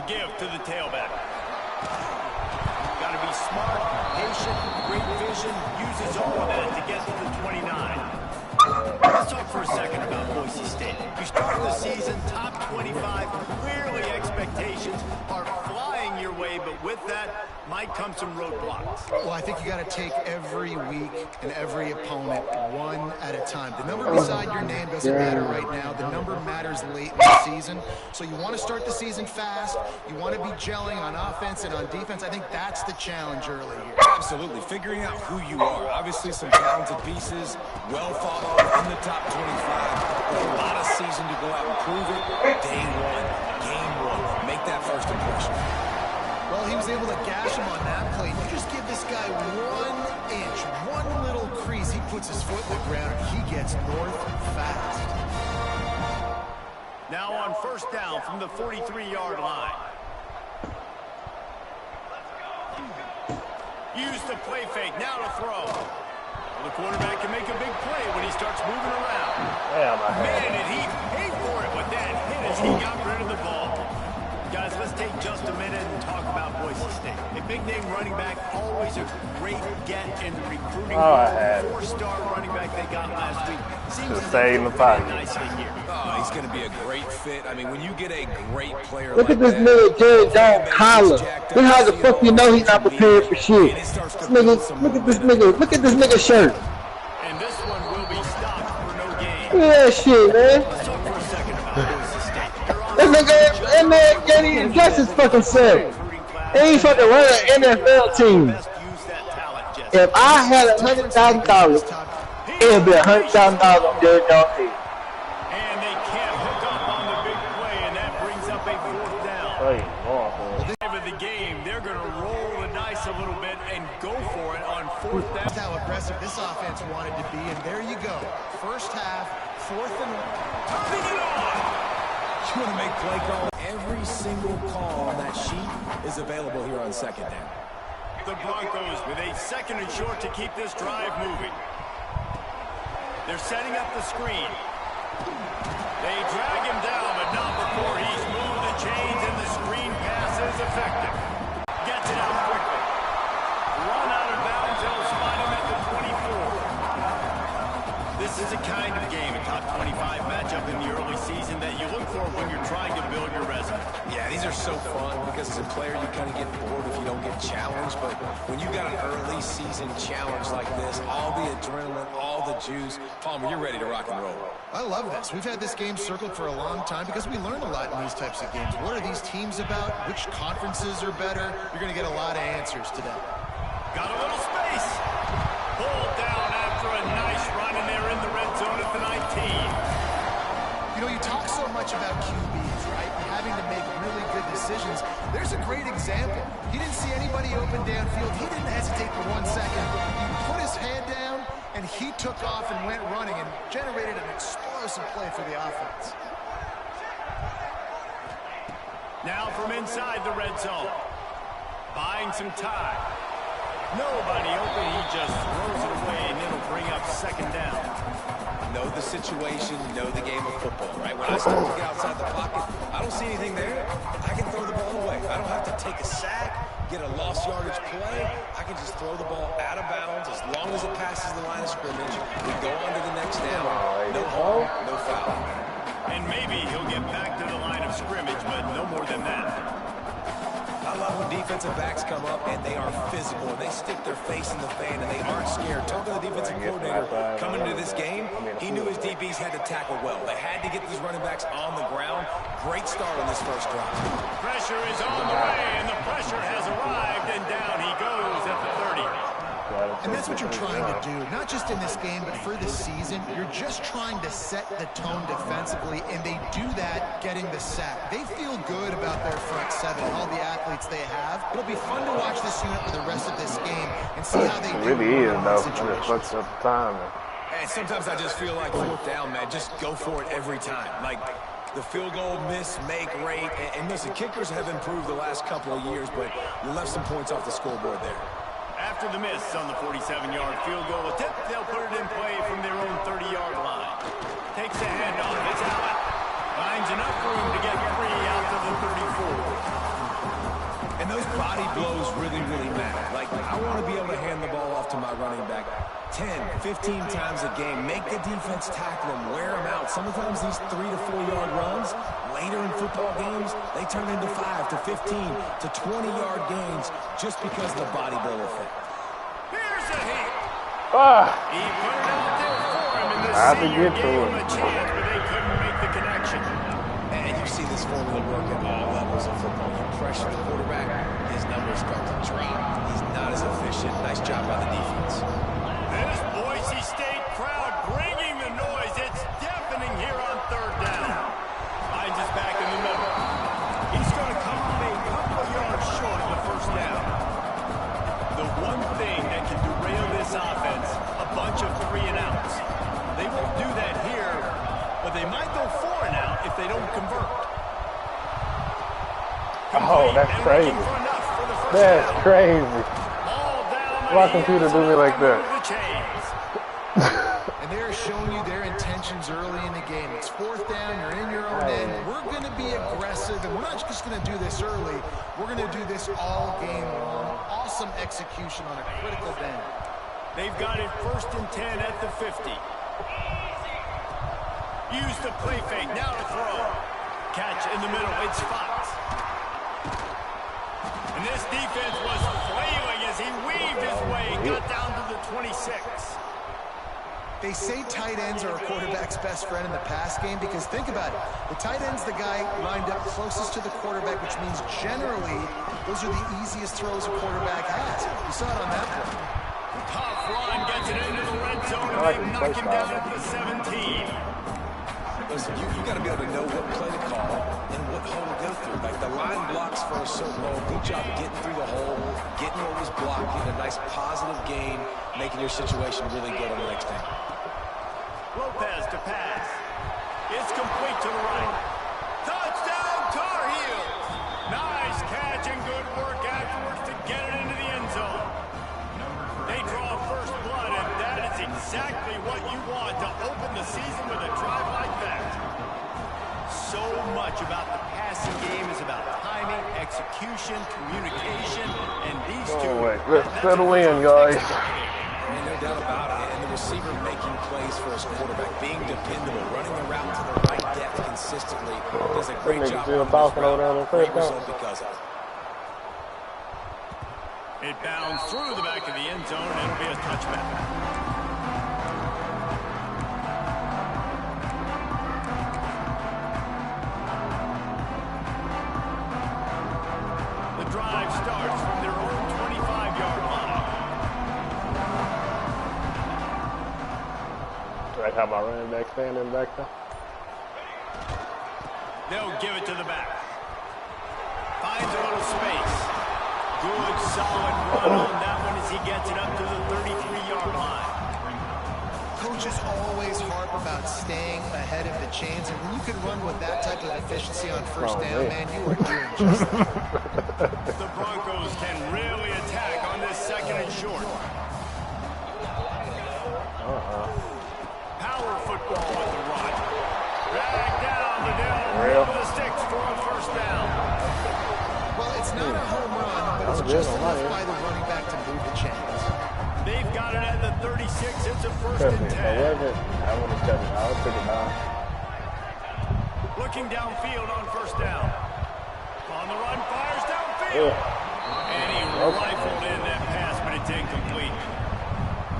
give to the tailback. Got to be smart, patient, great vision, uses all of that to get to the 29. Let's talk for a second about Boise State. You start the season top 25. Clearly expectations are flying your way, but with that might come some roadblocks. Well, I think you got to take every week and every opponent one at a time. The number beside your name doesn't matter right now. The number matters late in the season. So you want to start the season fast. You want to be gelling on offense and on defense. I think that's the challenge early here. Absolutely. Figuring out who you are. Obviously some talented pieces, well thought of in the top 25. With a lot of season to go out and prove it. Day one, game one. Make that first impression. Well, he was able to gash him on that play. You just give this guy 1 inch, one little crease. He puts his foot in the ground, and he gets north fast. Now on first down from the 43-yard line. Use the play fake. Now to throw. Well, the quarterback can make a big play when he starts moving around. Man, did he pay for it with that hit as he got rid of the ball. Guys, let's take just a minute and talk about Boise State. A big-name running back, always a great get in the recruiting. Four-star running back they got last week. Seems to stay in the pocket nicely here. Oh, he's going to be a great fit. I mean, when you get a great player look at this nigga, Jerry Jones collar. Look how the fuck you know he's not prepared for shit. This nigga, look at this nigga. Look at this nigga shirt. And this one will be stopped for no gain. Look at that shit, man. Let's talk for a second about Boise State. That nigga in there can't even dress his fucking self. He ain't fucking run an NFL team. If I had $100,000, it would be $100,000 on Jerry Jones' team. And they can't hook up on the big play, and that brings up a fourth down. Over the game, they're going to roll the dice a little bit and go for it on fourth down. That's how aggressive this offense wanted to be, and there you go. First half, 4th and 1. Turning it on. You want to make play call. Every single call on that sheet is available here on second down. The Broncos with a second and short to keep this drive moving. They're setting up the screen. They drag him down, but not before he's moved the chains, and the screen pass is effective. Gets it out quickly. Run out of bounds. They'll spot him at the 24. This is a kind of game, a top 25 matchup in the early season that you look for when you're trying to build your resume. Yeah, these are so fun because as a player you kind of get bored if you don't get challenged, but when you got an early season challenge like this, all the adrenaline, all the juice, Palmer, you're ready to rock and roll. I love this. We've had this game circled for a long time because we learn a lot in these types of games. What are these teams about? Which conferences are better? You're going to get a lot of answers today. Got a little space. Pulled down after a nice run, and they're in the red zone at the 19. You know, you talk so much about QBs, right? Having to make really good decisions. There's a great example. He didn't see anybody open downfield. He didn't hesitate for 1 second. He put his head down, and he took off and went running and generated an explosive play for the offense. Now from inside the red zone. Buying some time. Nobody open. He just throws it away, and it'll bring up second down. Know the situation, know the game of football, right? When I start to get outside the pocket, I don't see anything there. I can throw the ball away. I don't have to take a sack, get a lost yardage play. I can just throw the ball out of bounds as long as it passes the line of scrimmage. We go on to the next down. No harm, no foul. And maybe he'll get back to the line of scrimmage, but no more than that. I love when defensive backs come up and they are physical and they stick their face in the fan and they aren't scared. Talking to the defensive coordinator coming into this game, he knew his DBs had to tackle well. They had to get these running backs on the ground. Great start on this first drive. Pressure is on the way, and the pressure has arrived, and down he goes at the 30. And that's what you're trying to do, not just in this game, but for this season. You're just trying to set the tone defensively, and they do that getting the sack. They feel good about their front seven and all the athletes they have. It'll be fun to watch this unit for the rest of this game and see how they do. It really is, though. It fucks up the time. And sometimes I just feel like fourth down, man, just go for it every time. Like, the field goal miss, make rate. And listen, kickers have improved the last couple of years, but you left some points off the scoreboard there. After the miss on the 47-yard field goal attempt, they'll put it in play from their own 30-yard line. Takes a handoff. It's Allen. Finds enough room to get free out to the 34. And those body blows really, really matter. Like, I want to be able to hand the ball off to my running back 10, 15 times a game. Make the defense tackle them, wear them out. Sometimes these 3 to 4 yard runs, later in football games, they turn into 5 to 15 to 20 yard gains just because of the body blow effect. Here's a hit. Ah. He put it out there for him in the I had to senior get to gave it. him a chance, but they couldn't make the connection. And you see this formula work at all levels of football. You pressure the quarterback, his numbers start to drop. He's not as efficient. Nice job by the defense. This Boise State crowd bringing the noise. It's deafening here on third down. Hines is back in the middle. He's going to come up a couple of yards short of the first down. The one thing that can derail this offense, a bunch of 3 and outs. They won't do that here, but they might go 4 and out if they don't convert. Oh, that's crazy. That's crazy. Why computer do me like that? And they're showing you their intentions early in the game. It's 4th down, you're in your own end. We're going to be aggressive, and we're not just going to do this early. We're going to do this all game long. Awesome execution on a critical down. They've got it 1st and 10 at the 50. Use the play fake, now to throw. Catch in the middle, it's Fox. And this defense was flailing as he weaved his way, got down to the 26. They say tight ends are a quarterback's best friend in the pass game because think about it. The tight end's the guy lined up closest to the quarterback, which means generally those are the easiest throws a quarterback has. You saw it on that play. Tough run gets it into the red zone, and they knock him down at the 17. Listen, you got to be able to know what play to call and what hole to go through. Like the line blocks for a certain hole. Good job getting through the hole, getting what was blocked, getting a nice positive gain, making your situation really good on the next down. Lopez to pass. It's complete to the right. Touchdown, Tar Heels. Nice catch and good work afterwards to get it into the end zone. They draw first blood, and that is exactly what you want to open the season with a drive like that. So much about the passing game is about timing, execution, communication, and these two. Let's settle in, guys. And no doubt about it. And the receiver making plays for his quarterback, being dependable, running the route to the right depth consistently. Does a great job great result because of it. It bounds through the back of the end zone, and it'll be a touchback. The drive starts from their own 25-yard line. Do I have my running back standing back there? They'll give it to the back. Finds a little space. Good, solid run on that one as he gets it up to the 33-yard line. Coaches always harp about staying ahead of the chains, and when you can run with that type of efficiency on first down, man, you are doing just that. The Broncos can really attack on this 2nd and short. Power football with the run. Drag down the middle of the sticks for a first down. Well, it's not a home run, but it's just enough by the running back to move the chains. They've got it at the 36. It's a 1st and 10. I want to touch it. I'll take it down. Looking downfield on first down. On the run, fires downfield. And he rifled in that pass, but it's incomplete.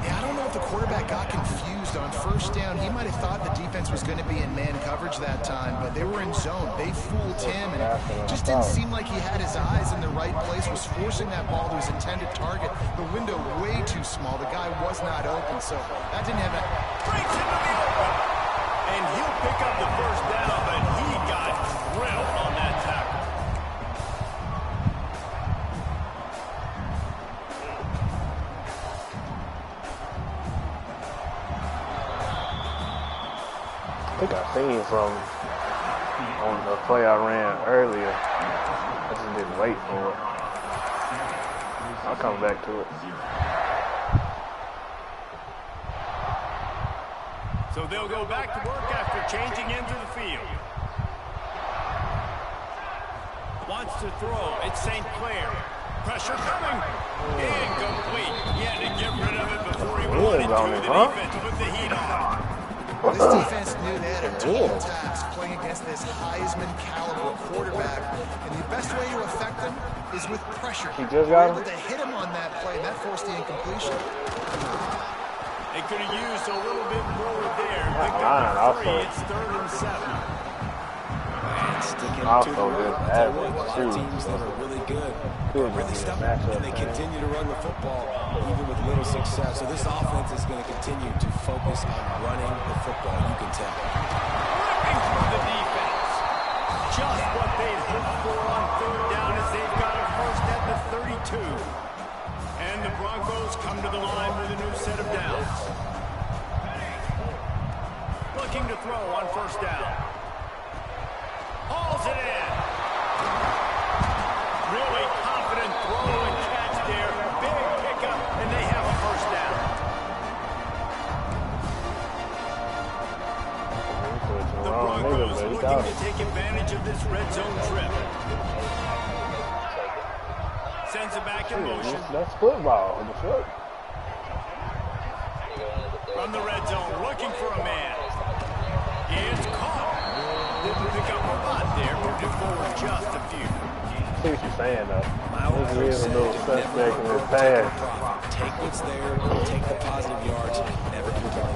Yeah, I don't know if the quarterback got confused on first down. He might have thought the defense was going to be in man coverage that time, but they were in zone. They fooled him, and it just didn't seem like he had his eyes in the right place, was forcing that ball to his intended target. The window way too small. The guy was not open, so that didn't have it. Breaks into the open. And he'll pick up the first down, but he got drilled on that tackle. I think I seen from on the play I ran earlier. I just didn't wait for it. I'll come back to it. So they'll go back to work after changing into the field. Wants to throw. It's St. Clair. Pressure coming. Incomplete. He had to get rid of it before he wanted to. The defense put the heat on. This defense knew they had a tall task playing against this Heisman caliber quarterback, and the best way to affect them is with pressure. He just got able to hit him on that play, and that forced the incompletion. They could have used a little bit more there. Picked up the 3. It's 3rd and 7. And sticking to the run. A lot of teams that are really good, really stubborn, and they continue to run the football even with little success. So this offense is going to continue to focus on running the football. You can tell. Ripping through the defense. Just what they'd hoped for on 3rd down as they've got a first at the 32. And the Broncos come to the line with a new set of downs. Looking to throw on 1st down. Hauls it in. Really confident throw and catch there. Big pickup, and they have a 1st down. The Broncos looking to take advantage of this red zone trip. Sends it back in motion. That's football. From the red zone, looking for a man. It's caught. Didn't pick up a lot there, moved it forward just a few. I see what you're saying, though. This is a little suspect in his pass. Take what's there, take the positive yards, never give up.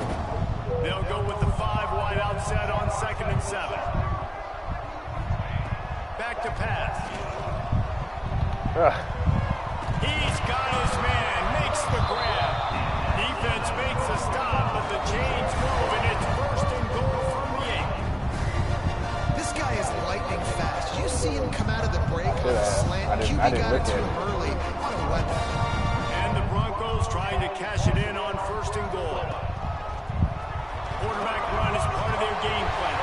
They'll go with the 5 wide out set on 2nd and 7. Back to pass. He's got his man, makes the grab. Defense makes a stop, but the chains move, and it's 1st and goal from the 8. This guy is lightning fast. You see him come out of the break on a slant. QB got it to him early. What a weapon. And the Broncos trying to cash it in on 1st and goal. Quarterback run is part of their game plan.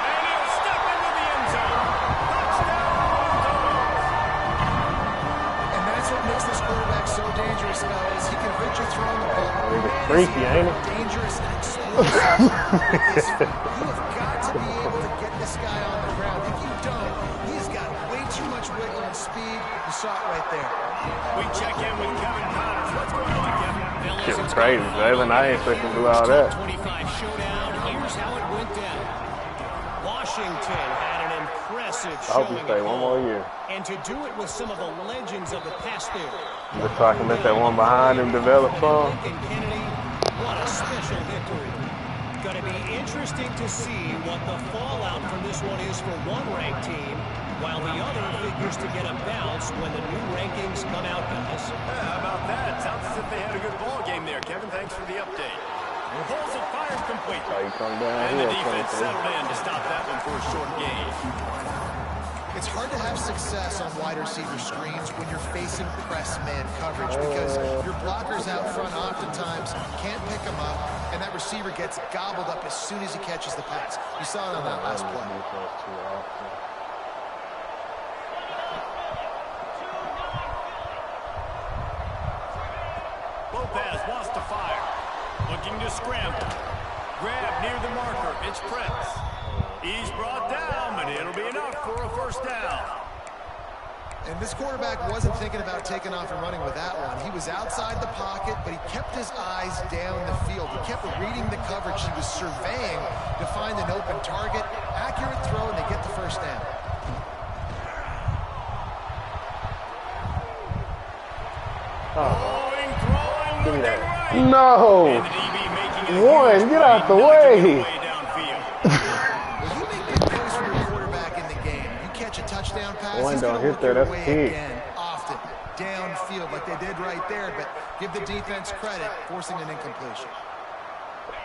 And he'll step into the end zone. Touchdown, Broncos. And that's what makes this quarterback so dangerous, fellas. He can hurt you throwing the ball. He's freaky, ain't he? Dangerous and explosive. You have got to be able to get this guy on the ground. If you don't, he's got way too much wiggle and speed. You saw it right there. We check in with Kevin Connors. What's going on, Kevin? Shit was crazy, Jalen. I ain't expecting to do all that. 25 showdown. Here's how it went down. Washington had an impressive I hope he stay one more year. And to do it with some of the legends of the past there. Looks like I can let that one behind him develop some. Kennedy, what a special victory. Going to be interesting to see what the fallout from this one is for one ranked team, while the other figures to get a bounce when the new rankings come out, guys. Yeah, how about that? Sounds as if they had a good ball game there, Kevin. Thanks for the update. Pulls it, fired complete. So you come down And here, the defense settled in to stop that one for a short gain. It's hard to have success on wide receiver screens when you're facing press man coverage because your blockers out front oftentimes can't pick them up, and that receiver gets gobbled up as soon as he catches the pass. You saw it on that last play. Lopez wants to fire. Looking to scramble. Grab near the marker. It's Prince. He's brought down, but it'll be enough for a 1st down. And this quarterback wasn't thinking about taking off and running with that one. He was outside the pocket, but he kept his eyes down the field. He kept reading the coverage. He was surveying to find an open target. Accurate throw, and they get the 1st down. Throwing, Give me that. running. No! And the DB making it a One, huge get out the play, way. knocking it downfield. Well, you make big plays for your quarterback in the game. You catch a touchdown pass, One he's don't going to hit look there, your that's way big. again, often, downfield like they did right there, but give the defense credit, forcing an incompletion.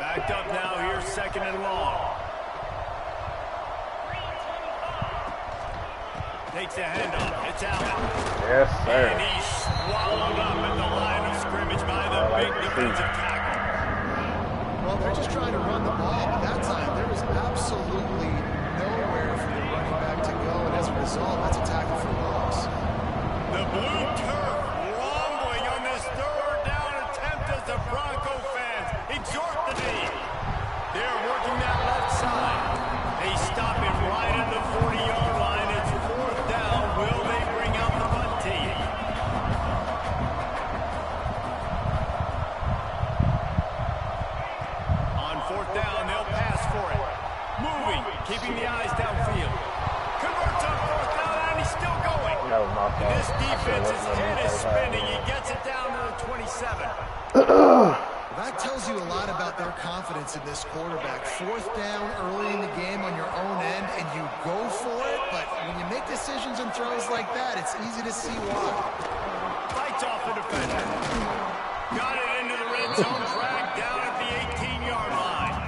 Backed up now, here's 2nd and long. Takes a handoff, it's out. Yes, sir. And he's swallowed up at the line of scrimmage by the big defensive tackle. Well, they're just trying to run the ball, but that time there was absolutely nowhere for the running back to go, and as a result, that's a tackle for loss. The blue turf rumbling on this 3rd down attempt as the Bronco fans exhort the knee. They're working that left side. They stop him right at the 40-yard line. It's 4th down defense's head is spinning. He gets it down to the 27. That tells you a lot about their confidence in this quarterback. 4th down early in the game on your own end, and you go for it, but when you make decisions and throws like that, it's easy to see why. Fights off the defender. Got it into the red zone, dragged down at the 18-yard line.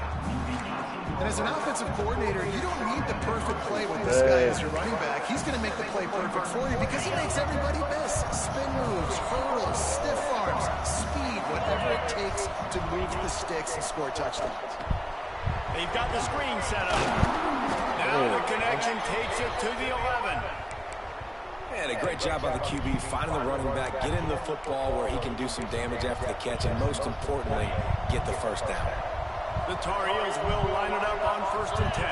And as an offensive coordinator, you don't need the perfect play with this guy as your running back. He's going to make the play perfect for you because he makes everybody miss. Spin moves, hurdles, stiff arms, speed, whatever it takes to move the sticks and score touchdowns. They've got the screen set up. Now the connection takes it to the 11. And a great job by the QB finding the running back, getting the football where he can do some damage after the catch, and most importantly, get the first down. The Tar Heels will line it up on 1st and 10.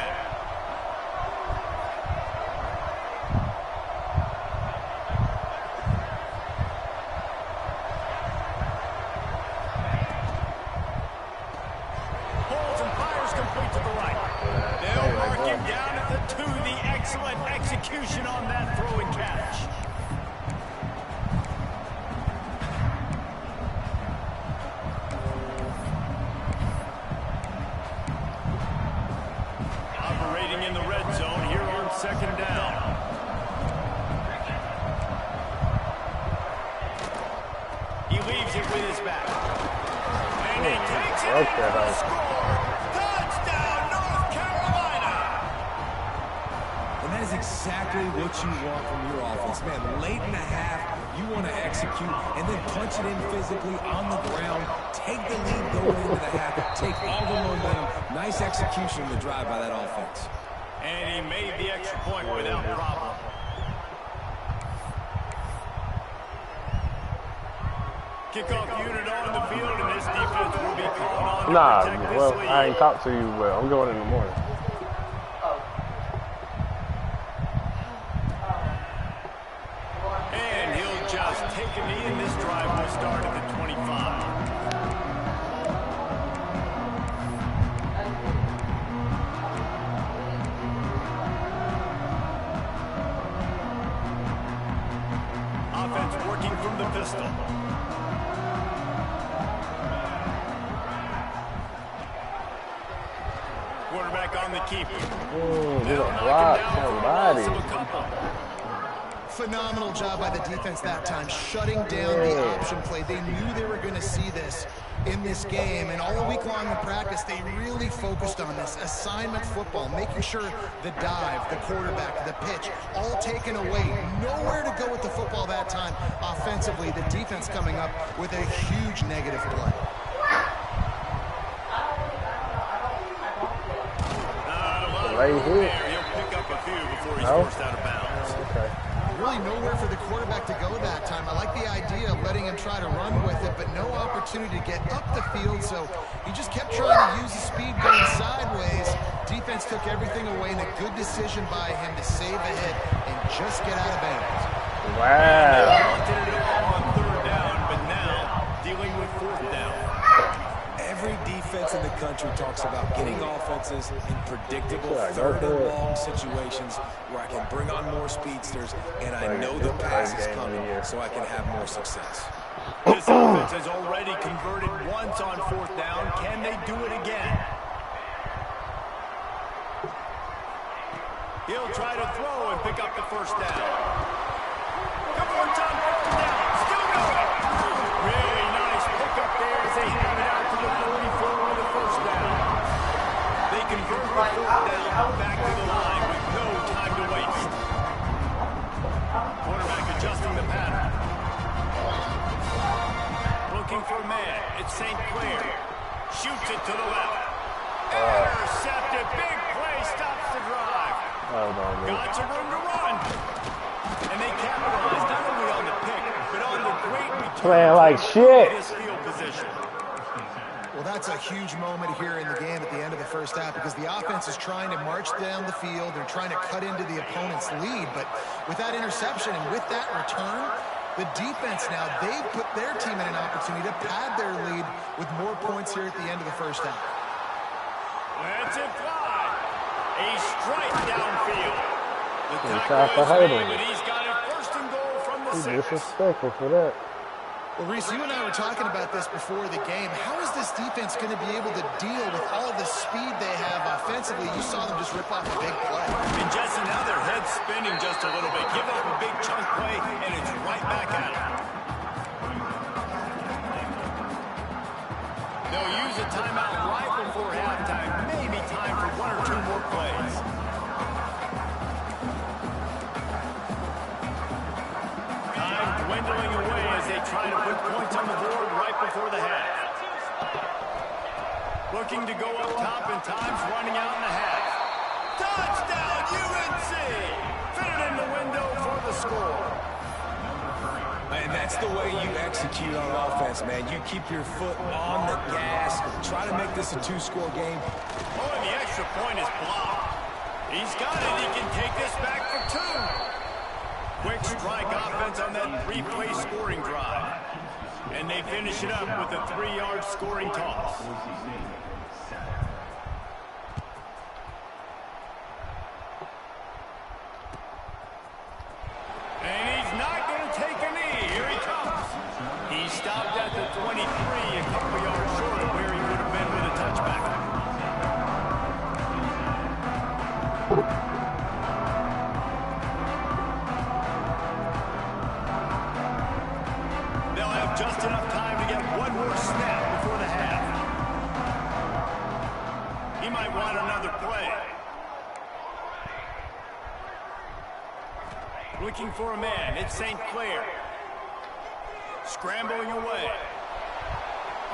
Holds and fires complete to the right. They'll mark him down at the 2. The excellent execution on that throw and catch. Operating in the red zone here on 2nd down. He leaves it with his back. And he takes it in for the score. Touchdown, North Carolina! And that is exactly what you want from your offense, man. Late in the half, you want to execute and then punch it in physically on the ground. Take the lead going into the half. Take all the momentum. Nice execution of the drive by that offense. And he made the extra point without problem. Kickoff unit on the field, and this defense will be called on to protect this lead. I ain't talked to you, but I'm going in the morning. And he'll just take a knee, and this drive will start at the 25. Offense working from the pistol. Quarterback on the keeper. Get a block, somebody. Phenomenal job by the defense that time, shutting down the option play. They knew they were going to see this in this game, and all week long in practice, they really focused on this assignment football, making sure the dive, the quarterback, the pitch, all taken away. Nowhere to go with the football that time. Offensively, the defense coming up with a huge negative play. Right here. He'll pick up a few before he's forced out of bounds. Okay. Really nowhere for the quarterback to go that time. I like the idea of letting him try to run with it, but no opportunity to get up the field, so he just kept trying to use the speed going sideways. Defense took everything away, and a good decision by him to save a hit and just get out of bounds. Wow. Wanted it all on 3rd down, but now dealing with 4th down. Every defense in the country talks about getting offenses in predictable 3rd and long situations where I can bring on more speedsters and I know the pass is coming so I can have more success. This offense has already converted once on 4th down. Can they do it again? He'll try to throw and pick up the 1st down. Couple more times, 4th down. Still going. Really nice pickup there as they have it out to the 44 with the 1st down. They convert the 4th down back to the line with no time to waste. Quarterback adjusting the pattern. Looking for a man. It's St. Clair. Shoots it to the left. Intercepted. Big play. Stops the drive. Got some room to run. And they capitalized not only on the pick, but on the great return. Playing like shit. His field position. Well, that's a huge moment here in the game at the end of the 1st half because the offense is trying to march down the field. They're trying to cut into the opponent's lead. But with that interception and with that return, the defense now, they've put their team in an opportunity to pad their lead with more points here at the end of the 1st half. Lets it fly. A strike downfield. The tackle tackle is made, but he's got it 1st and goal from the 6. Disrespectful for that. Well, Reese, you and I were talking about this before the game. How is this defense going to be able to deal with all the speed they have offensively? You saw them just rip off a big play. And Jesse, now their head's spinning just a little bit. Give up a big chunk play, and it's right back at it. They'll use a timeout right before halftime. Maybe time for 1 or 2 more plays. Time dwindling away as they try to put points on the board right before the half. Looking to go up top, and time's running out in the half. Touchdown, UNC! Fit it in the window for the score. And that's the way you execute on offense, man. You keep your foot on the gas. Try to make this a 2-score game. Oh, and the extra point is blocked. He's got it. He can take this back for 2. Quick strike offense on that 3-play scoring drive. And they finish it up with a 3-yard scoring toss. And he's not going to take a knee. Here he comes. He stopped at the 23, a couple yards short of where he would have been with a touchback. They'll have just enough time to get one more snap before the half. He might want another play. Looking for a man. It's St. Clair. Scrambling away.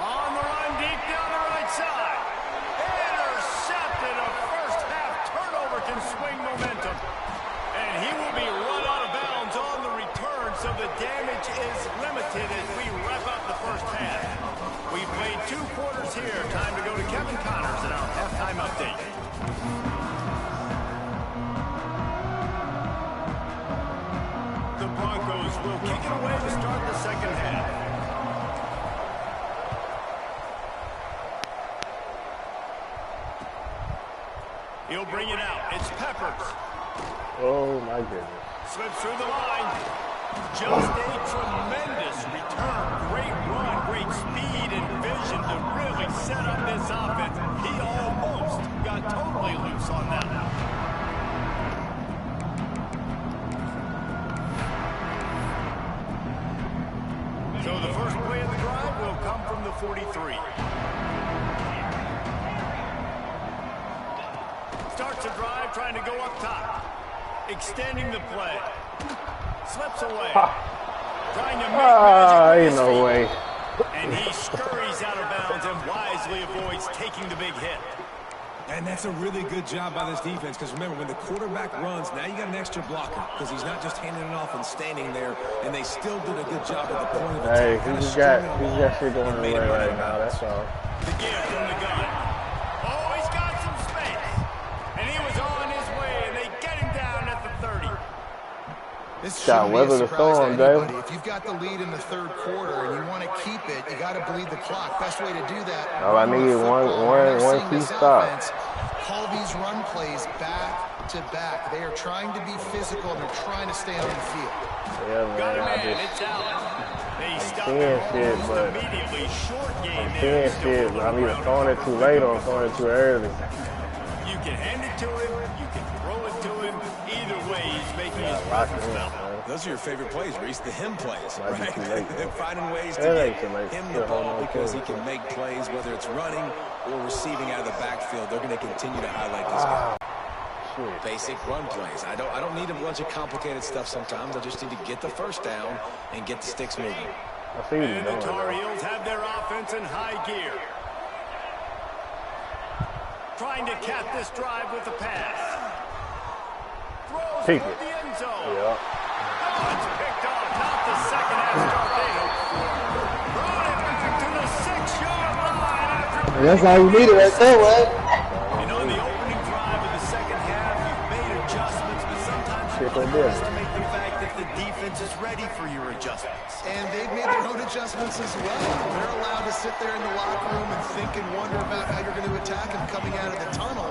On the run, deep down the right side. Intercepted. A first-half turnover can swing momentum. And he will be run out of bounds on the return, so the damage is limited as we wrap up the first half. We played 2 quarters here. Time to go to Kevin Connors in our halftime update. The Broncos will kick it away to start the second half. He'll bring it out. It's Peppers. Oh, my goodness. Slips through the line. Just a tremendous return. Great run, great speed and vision to really set up this offense. He almost got totally loose on that one. So the first play of the drive will come from the 43. Starts a drive trying to go up top. Extending the play. Slips away. Trying to make magic with his no feet. way. And he scurries out of bounds and wisely avoids taking the big hit. And that's a really good job by this defense, because remember, when the quarterback runs, now you got an extra blocker, because he's not just handing it off and standing there, and they still did a good job at the point of attack. Hey, he's got shit going away right now, that's all. The give from the gun. Oh, he's got some space. And he was on his way, and they get him down at the 30. This Got shouldn't be a weather the surprise storm, to anybody. Dave. If you've got the lead in the 3rd quarter and you want to keep it, you got to bleed the clock. Best way to do that. All I need is one key stop. Call these run plays back to back. They are trying to be physical and they're trying to stay on the field. Yeah, Got man, a man. I It's Allen. They stop seeing it shit, almost but immediately. Short game I'm there. seeing shit, but I'm either throwing it too late or I'm throwing it too early. You can hand it to him. You can throw it to him. Either way, he's making his presence felt. Those are your favorite plays, Reese, the him plays, Might be right? too late, They're finding ways to It ain't get too late. him Still the ball holding on because to he it. can make plays, whether it's running or receiving out of the backfield. They're going to continue to highlight this guy. Shit. Basic run plays. I don't need a bunch of complicated stuff sometimes. I just need to get the first down and get the sticks moving. I see what you're And the doing, Tar though. Heels have their offense in high gear. Trying to cap this drive with a pass. Throws Keep toward it. the end zone. Yeah. Oh, it's picked off. Not the second half start they hoped for. Brought it back to the 6-yard line after. That's all you needed right there, man. And on the opening drive of the second half, you've made adjustments, but sometimes you Shit, they did. underestimate the fact that the defense is ready for your adjustments. And they've made their own adjustments as well. They're allowed to sit there in the locker room and think and wonder about how you're going to attack them coming out of the tunnel.